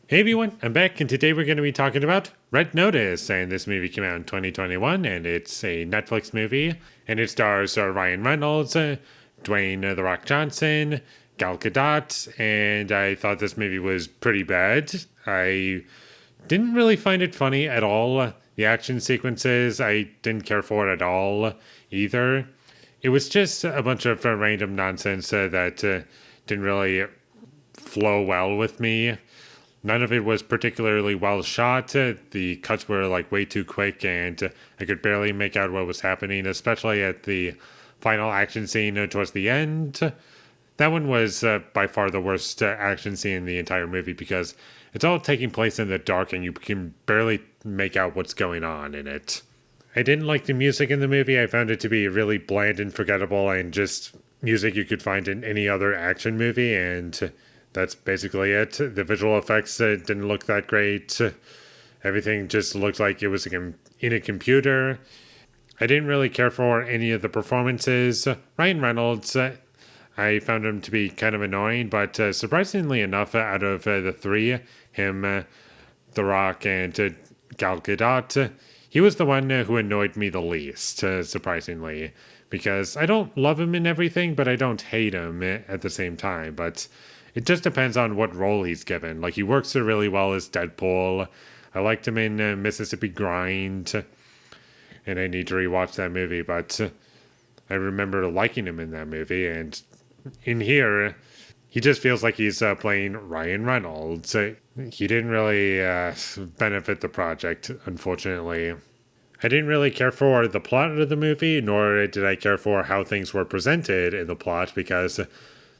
Hey everyone, I'm back, and today we're going to be talking about Red Notice. And this movie came out in 2021, and it's a Netflix movie, and it stars Ryan Reynolds, Dwayne The Rock Johnson, Gal Gadot, and I thought this movie was pretty bad. I didn't really find it funny at all. The action sequences, I didn't care for it at all either. It was just a bunch of random nonsense that didn't really flow well with me. None of it was particularly well shot. The cuts were like way too quick, and I could barely make out what was happening, especially at the final action scene towards the end. That one was by far the worst action scene in the entire movie because it's all taking place in the dark and you can barely make out what's going on in it. I didn't like the music in the movie. I found it to be really bland and forgettable and just music you could find in any other action movie, and that's basically it. The visual effects didn't look that great. Everything just looked like it was in a computer. I didn't really care for any of the performances. Ryan Reynolds, I found him to be kind of annoying, but surprisingly enough, out of the three, him, The Rock, and Gal Gadot, he was the one who annoyed me the least, surprisingly, because I don't love him in everything, but I don't hate him at the same time. But it just depends on what role he's given. Like, he works really well as Deadpool. I liked him in Mississippi Grind, and I need to rewatch that movie, but I remember liking him in that movie, and in here, he just feels like he's playing Ryan Reynolds. He didn't really benefit the project, unfortunately. I didn't really care for the plot of the movie, nor did I care for how things were presented in the plot, because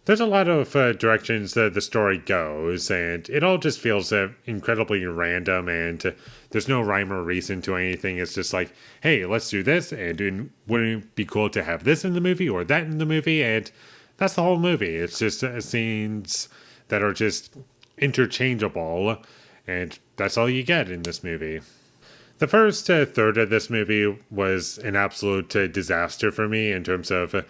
there's a lot of directions that the story goes, and it all just feels incredibly random, and there's no rhyme or reason to anything. It's just like, hey, let's do this, and wouldn't it be cool to have this in the movie or that in the movie? And that's the whole movie. It's just scenes that are just interchangeable, and that's all you get in this movie. The first third of this movie was an absolute disaster for me in terms of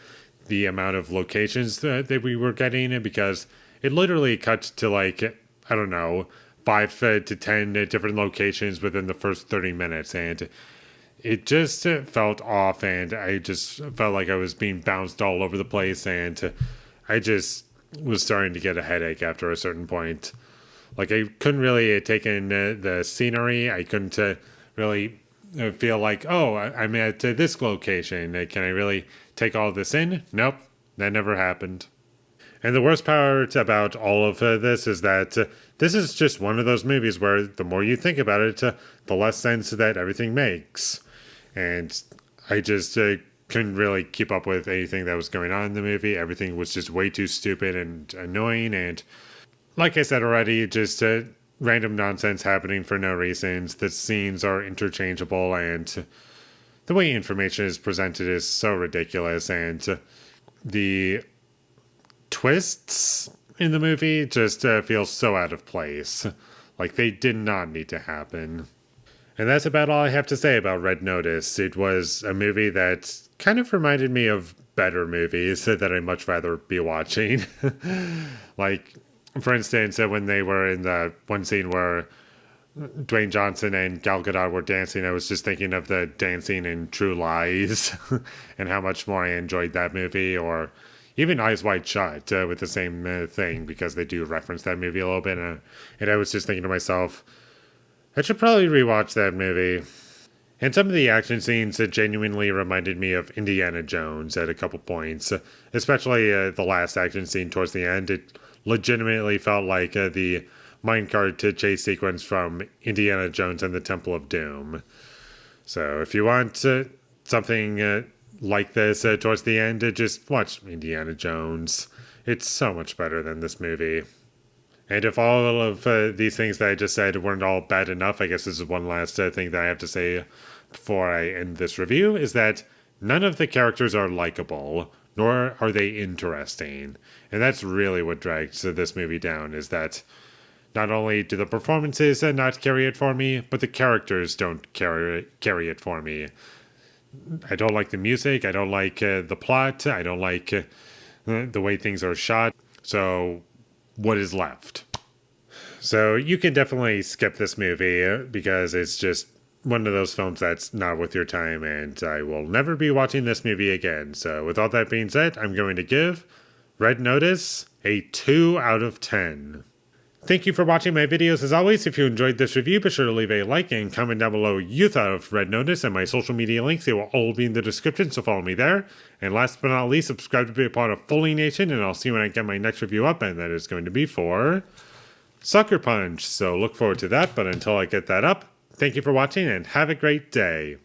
the amount of locations that we were getting, because it literally cut to like, I don't know, 5 to 10 different locations within the first 30 minutes. And it just felt off, and I just felt like I was being bounced all over the place. And I just was starting to get a headache after a certain point. Like, I couldn't really take in the scenery. I couldn't really feel like, oh, I'm at this location. Can I really take all this in? Nope, that never happened. And the worst part about all of this is that this is just one of those movies where the more you think about it, the less sense that everything makes. And I just couldn't really keep up with anything that was going on in the movie. Everything was just way too stupid and annoying. And like I said already, just random nonsense happening for no reasons. The scenes are interchangeable, and the way information is presented is so ridiculous, and the twists in the movie just feel so out of place. Like, they did not need to happen. And that's about all I have to say about Red Notice. It was a movie that kind of reminded me of better movies that I'd much rather be watching. Like, for instance, when they were in the one scene where Dwayne Johnson and Gal Gadot were dancing, I was just thinking of the dancing in True Lies and how much more I enjoyed that movie, or even Eyes Wide Shut with the same thing, because they do reference that movie a little bit. And I was just thinking to myself, I should probably rewatch that movie. And some of the action scenes genuinely reminded me of Indiana Jones at a couple points, especially the last action scene towards the end. It legitimately felt like the minecart chase sequence from Indiana Jones and the Temple of Doom. So if you want something like this towards the end, just watch Indiana Jones. It's so much better than this movie. And if all of these things that I just said weren't all bad enough, I guess this is one last thing that I have to say before I end this review, is that none of the characters are likable, nor are they interesting. And that's really what drags this movie down, is that not only do the performances not carry it for me, but the characters don't carry it for me. I don't like the music, I don't like the plot, I don't like the way things are shot. So what is left? So you can definitely skip this movie because it's just one of those films that's not worth your time, and I will never be watching this movie again. So with all that being said, I'm going to give Red Notice a 2 out of 10. Thank you for watching my videos. As always, if you enjoyed this review, be sure to leave a like and comment down below what you thought of Red Notice, and my social media links. They will all be in the description, so follow me there. And last but not least, subscribe to be a part of Foley Nation, and I'll see you when I get my next review up, and that is going to be for Sucker Punch. So look forward to that, but until I get that up, thank you for watching and have a great day.